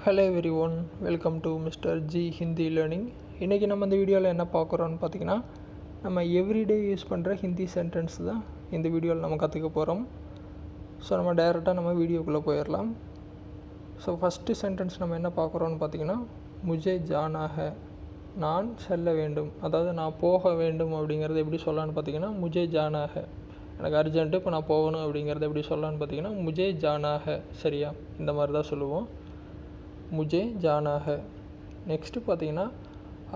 Hello every one, welcome to mister G Hindi learning. இன்றைக்கி நம்ம இந்த வீடியோவில் என்ன பார்க்குறோன்னு பார்த்தீங்கன்னா, நம்ம எவ்ரிடே யூஸ் பண்ணுற ஹிந்தி சென்டென்ஸ் தான் இந்த வீடியோவில் நம்ம கற்றுக்க போகிறோம். ஸோ நம்ம டைரெக்டாக நம்ம வீடியோக்குள்ளே போயிடலாம். ஸோ ஃபஸ்ட்டு சென்டென்ஸ் நம்ம என்ன பார்க்குறோன்னு பார்த்தீங்கன்னா, முஜே ஜானா ஹை, நான் செல்ல வேண்டும், அதாவது நான் போக வேண்டும் அப்படிங்கிறது எப்படி சொல்லலான்னு பார்த்தீங்கன்னா, முஜே ஜானா ஹை, எனக்கு அர்ஜென்ட்டு இப்போ நான் போகணும் அப்படிங்கிறத எப்படி சொல்லலான்னு பார்த்தீங்கன்னா, முஜே ஜானா ஹை. சரியா, இந்த மாதிரி தான் சொல்லுவோம், मुझे जाना है. நெக்ஸ்ட்டு பார்த்தீங்கன்னா,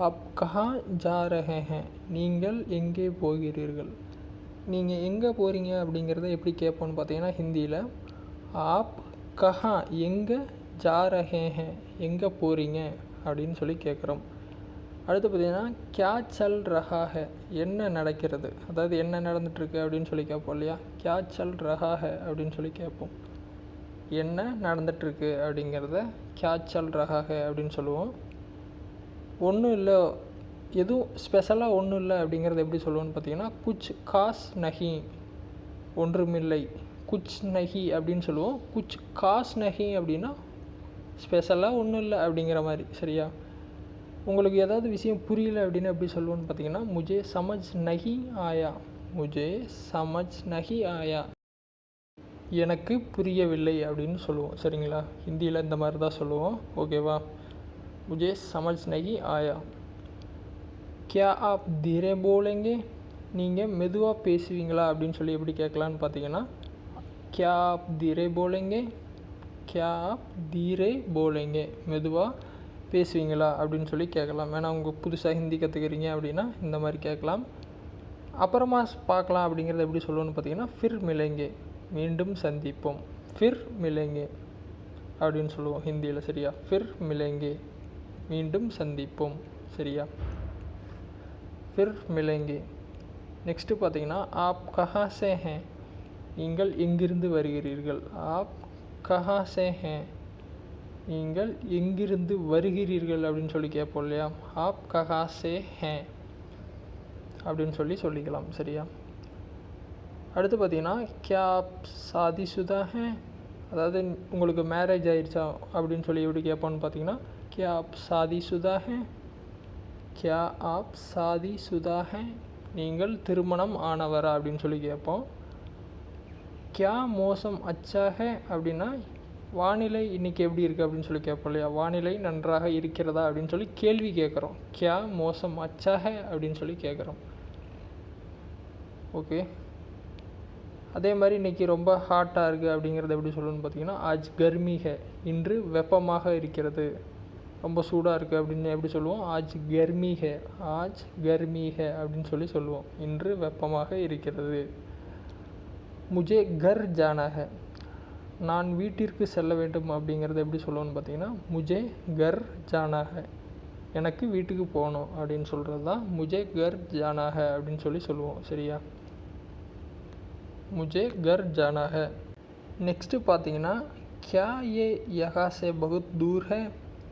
आप कहाँ जा रहे हैं, நீங்கள் எங்கே போகிறீர்கள். நீங்கள் எங்கே போகிறீங்க அப்படிங்கிறத எப்படி கேட்போன்னு பார்த்தீங்கன்னா, ஹிந்தியில் ஆப் கஹா எங்கே, ஜா ரஹே ஹே எங்கே போகிறீங்க அப்படின்னு சொல்லி கேட்குறோம். அடுத்து பார்த்தீங்கன்னா, கியா சல் ரஹா ஹே என்ன நடக்கிறது, அதாவது என்ன நடந்துகிட்ருக்கு அப்படின்னு சொல்லி கேட்போம் இல்லையா. கியா சல் ரஹா ஹே அப்படின்னு சொல்லி கேட்போம். என்ன நடந்துகிட்ருக்கு அப்படிங்கிறத கியா சல் ரஹா ஹை அப்படின்னு சொல்லுவோம். ஒன்றும் இல்லை, எதுவும் ஸ்பெஷலாக ஒன்றும் இல்லை அப்படிங்கிறது எப்படி சொல்லுவோன்னு பார்த்தீங்கன்னா, குச் காஸ் நஹி, ஒன்றுமில்லை, குச் நஹி அப்படின்னு சொல்லுவோம். குச் காஸ் நஹி அப்படின்னா ஸ்பெஷலாக ஒன்றும் இல்லை அப்படிங்கிற மாதிரி. சரியா, உங்களுக்கு ஏதாவது விஷயம் புரியல அப்படின்னு எப்படி சொல்லுவோன்னு பார்த்தீங்கன்னா, முஜே சமஜ் நஹி ஆயா, முஜே சமஜ் நஹி ஆயா, எனக்கு புரியவில்லை அப்படின்னு சொல்லுவோம். சரிங்களா, ஹிந்தியில் இந்த மாதிரி தான் சொல்லுவோம். ஓகேவா, முஜே சமஜ் நஹி ஆயா. கியா ஆப் தீரே போலேங்கே, நீங்கள் மெதுவாக பேசுவீங்களா அப்படின்னு சொல்லி எப்படி கேட்கலான்னு பார்த்தீங்கன்னா, கியா ஆப் தீரே போலேங்கே, கியா ஆப் தீரே போலேங்கே, மெதுவாக பேசுவீங்களா அப்படின்னு சொல்லி கேட்கலாம். ஏன்னா உங்கள் புதுசாக ஹிந்தி கற்றுக்கிறீங்க அப்படின்னா இந்த மாதிரி கேட்கலாம். அப்புறமா பார்க்கலாம் அப்படிங்கிறத எப்படி சொல்லுவோன்னு பார்த்தீங்கன்னா, ஃபிர் மிலேங்கே, மீண்டும் சந்திப்போம், ஃபிர் மிலேங்கே அப்படின்னு சொல்லுவோம் ஹிந்தியில். சரியா, ஃபிர் மிலேங்கே, மீண்டும் சந்திப்போம். சரியா, ஃபிர் மிலேங்கே. நெக்ஸ்ட்டு பார்த்தீங்கன்னா, ஆப் கஹா சே ஹே, நீங்கள் எங்கிருந்து வருகிறீர்கள். ஆப் கஹா சே ஹே, நீங்கள் எங்கிருந்து வருகிறீர்கள் அப்படின்னு சொல்லி கேட்போம் இல்லையா. ஆப் கஹா சே ஹே அப்படின்னு சொல்லிக்கலாம். சரியா, அடுத்து பார்த்தீங்கன்னா, கியா ஆப் சாதிசுதா ஹே, அதாவது உங்களுக்கு மேரேஜ் ஆயிடுச்சா அப்படின்னு சொல்லி எப்படி கேட்போன்னு பார்த்தீங்கன்னா, கியா ஆப் சாதிசுதா ஹே, கியா ஆப் சாதிசுதா ஹே, நீங்கள் திருமணம் ஆனவரா அப்படின்னு சொல்லி கேட்போம். கியா மோசம் அச்சா ஹே அப்படின்னா வானிலை இன்றைக்கி எப்படி இருக்குது அப்படின்னு சொல்லி கேட்போம் இல்லையா. வானிலை நன்றாக இருக்கிறதா அப்படின்னு சொல்லி கேள்வி கேட்குறோம். கியா மோசம் அச்சா ஹே அப்படின்னு சொல்லி கேட்குறோம். ஓகே, அதே மாதிரி இன்றைக்கி ரொம்ப ஹாட்டாக இருக்குது அப்படிங்கிறத எப்படி சொல்லணும்னு பார்த்தீங்கன்னா, ஆஜ் கர்மி ஹே, இன்று வெப்பமாக இருக்கிறது, ரொம்ப சூடாக இருக்குது அப்படின்னு எப்படி சொல்லுவோம், ஆஜ் கர்மி ஹே, ஆஜ் கர்மி ஹே அப்படின்னு சொல்லுவோம், இன்று வெப்பமாக இருக்கிறது. முஜே கர் ஜானா ஹே, நான் வீட்டிற்கு செல்ல வேண்டும் அப்படிங்கிறத எப்படி சொல்லுவோன்னு பார்த்தீங்கன்னா, முஜே கர் ஜானா ஹே, எனக்கு வீட்டுக்கு போகணும் அப்படின்னு சொல்கிறது தான் முஜே கர் ஜானா ஹே அப்படின்னு சொல்லுவோம். சரியா, मुझे घर जाना है. நெக்ஸ்ட்டு பார்த்தீங்கன்னா, क्या ये यहाँ से बहुत दूर है,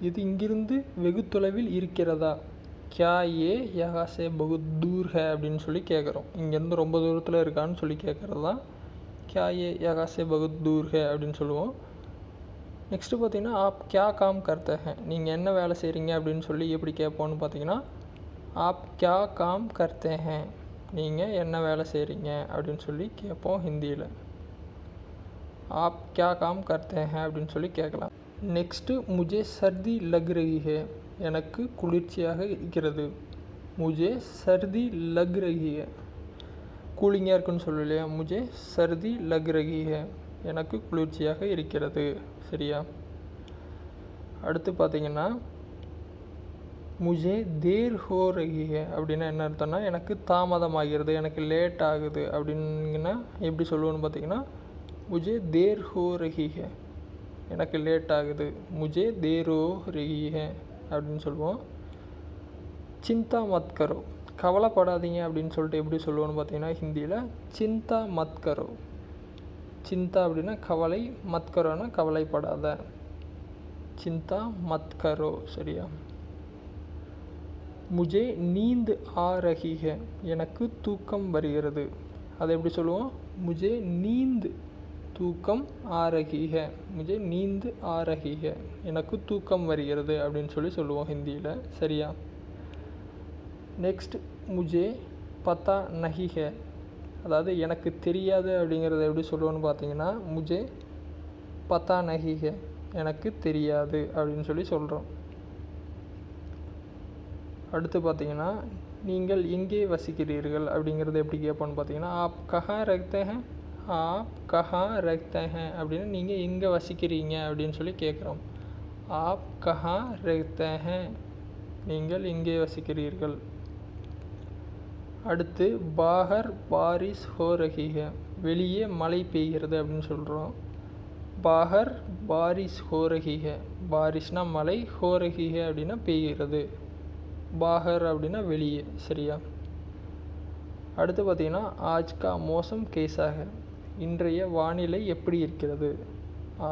இது இங்கிருந்து வெகு தொலைவில் இருக்கிறதா. क्या ये यहाँ से बहुत दूर है அப்படின்னு சொல்லி கேட்குறோம். இங்கேருந்து ரொம்ப தூரத்தில் இருக்கான்னு சொல்லி கேட்குறது தான் क्या ये यहाँ से बहुत दूर है அப்படின்னு சொல்லுவோம். நெக்ஸ்ட்டு பார்த்தீங்கன்னா, आप क्या काम करते हैं, நீங்கள் என்ன வேலை செய்கிறீங்க அப்படின்னு சொல்லி எப்படி கேட்போன்னு பார்த்தீங்கன்னா, आप क्या काम करते हैं, நீங்கள் என்ன வேலை செய்கிறீங்க அப்படின்னு சொல்லி கேட்போம் ஹிந்தியில். ஆப் கியா காம் கர்த்தே ஹே அப்படின்னு சொல்லி கேட்கலாம். நெக்ஸ்ட்டு, முஜே சர்தி லக் ரஹி ஹே, எனக்கு குளிர்ச்சியாக இருக்கிறது. முஜே சர்தி லக் ரஹி ஹே, கூலிங்காக இருக்குன்னு சொல்லு இல்லையா. முஜே சர்தி லக் ரஹி ஹே, எனக்கு குளிர்ச்சியாக இருக்கிறது. சரியா, அடுத்து பார்த்தீங்கன்னா, முஜே தேர் ஹோ ரஹி ஹே அப்படின்னா என்ன அர்த்தம்னா, எனக்கு தாமதமாகிறது, எனக்கு லேட் ஆகுது அப்படின்னா எப்படி சொல்லுவோன்னு பார்த்தீங்கன்னா, முஜே தேர் ஹோ ரஹி ஹே, எனக்கு லேட் ஆகுது, முஜே தேர் ஹோ ரஹி ஹே அப்படின்னு சொல்லுவோம். சிந்தா மத் கரோ, கவலைப்படாதீங்க அப்படின்னு சொல்லிட்டு எப்படி சொல்லுவோன்னு பார்த்தீங்கன்னா, ஹிந்தியில் சிந்தா மத் கரோ. சிந்தா அப்படின்னா கவலை, மத் கரோன்னா கவலைப்படாத, சிந்தா மத் கரோ. சரியா, முஜே நீந்த் ஆ ரஹி ஹே, எனக்கு தூக்கம் வருகிறது. அதை எப்படி சொல்லுவோம், முஜே நீந்த் தூக்கம் ஆ ரஹி ஹை, முझे नींद आ रही है, எனக்கு தூக்கம் வருகிறது அப்படின்னு சொல்லி சொல்லுவோம் ஹிந்தியில். சரியா? நெக்ஸ்ட் முझे பத்தா நஹி ஹை, அதாவது எனக்கு தெரியாது அப்படிங்கிறத எப்படி சொல்லுவோன்னு பார்த்தீங்கன்னா முझे பத்தா நஹி ஹை, எனக்கு தெரியாது அப்படின்னு சொல்லி சொல்கிறோம். அடுத்து பார்த்தீங்கன்னா நீங்கள் எங்கே வசிக்கிறீர்கள் அப்படிங்கிறது எப்படி கேட்போன்னு பார்த்தீங்கன்னா ஆப் கஹா ரஹ்தே ஹே, ஆப் கஹா ரஹ்தே ஹே அப்படின்னு நீங்கள் எங்கே வசிக்கிறீங்க அப்படின்னு சொல்லி கேட்குறோம். ஆப் கஹா ரஹ்தே ஹே, நீங்கள் எங்கே வசிக்கிறீர்கள். அடுத்து பாஹர் பாரிஸ் ஹோ ரஹி ஹை, வெளியே மழை பெய்கிறது அப்படின்னு சொல்கிறோம். பாஹர் பாரிஸ் ஹோ ரஹி ஹை, பாரிஷ்னா மழை, ஹோ ரஹி ஹை அப்படின்னா பெய்கிறது. பாஹர் அப்படின்னா வெளியே. சரியா? அடுத்து பார்த்தீங்கன்னா ஆஜ் கா மோசம் கேசா ஹை, இன்றைய வானிலை எப்படி இருக்கிறது.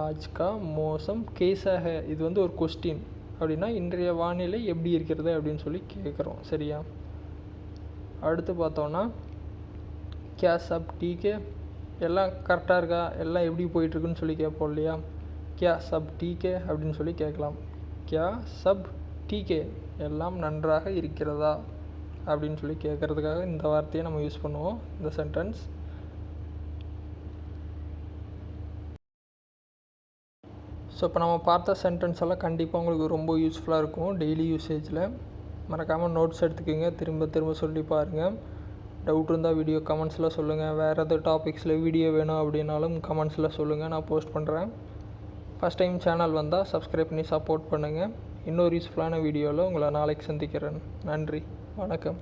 ஆஜ் கா மோசம் கேசா ஹை, இது வந்து ஒரு கொஸ்டின். அப்படின்னா இன்றைய வானிலை எப்படி இருக்கிறது அப்படின்னு சொல்லி கேட்குறோம். சரியா? அடுத்து பார்த்தோன்னா கியா சப் டீக் ஹை, எல்லாம் கரெக்டாக இருக்கா, எல்லாம் எப்படி போயிட்டுருக்குன்னு சொல்லி கேட்போம் இல்லையா. கியா சப் டீக் ஹை அப்படின்னு சொல்லி கேட்கலாம். கியா சப் டீக் ஹை, எல்லாம் நன்றாக இருக்கிறதா அப்படின்னு சொல்லி கேட்குறதுக்காக இந்த வார்த்தையை நம்ம யூஸ் பண்ணுவோம், இந்த சென்டென்ஸ். ஸோ இப்போ நம்ம பார்த்த சென்டென்ஸ் எல்லாம் கண்டிப்பாக உங்களுக்கு ரொம்ப யூஸ்ஃபுல்லாக இருக்கும் டெய்லி யூசேஜில். மறக்காமல் நோட்ஸ் எடுத்துக்கோங்க, திரும்ப திரும்ப சொல்லி பாருங்கள். டவுட் இருந்தால் வீடியோ கமெண்ட்ஸில் சொல்லுங்கள். வேறு எதாவது டாபிக்ஸில் வீடியோ வேணும் அப்படின்னாலும் கமெண்ட்ஸில் சொல்லுங்கள், நான் போஸ்ட் பண்ணுறேன். ஃபஸ்ட் டைம் சேனல் வந்தால் சப்ஸ்கிரைப் பண்ணி சப்போர்ட் பண்ணுங்கள். இன்னொரு யூஸ்ஃபுல்லான வீடியோவில் உங்களை நாளைக்கு சந்திக்கிறேன். நன்றி, வணக்கம்.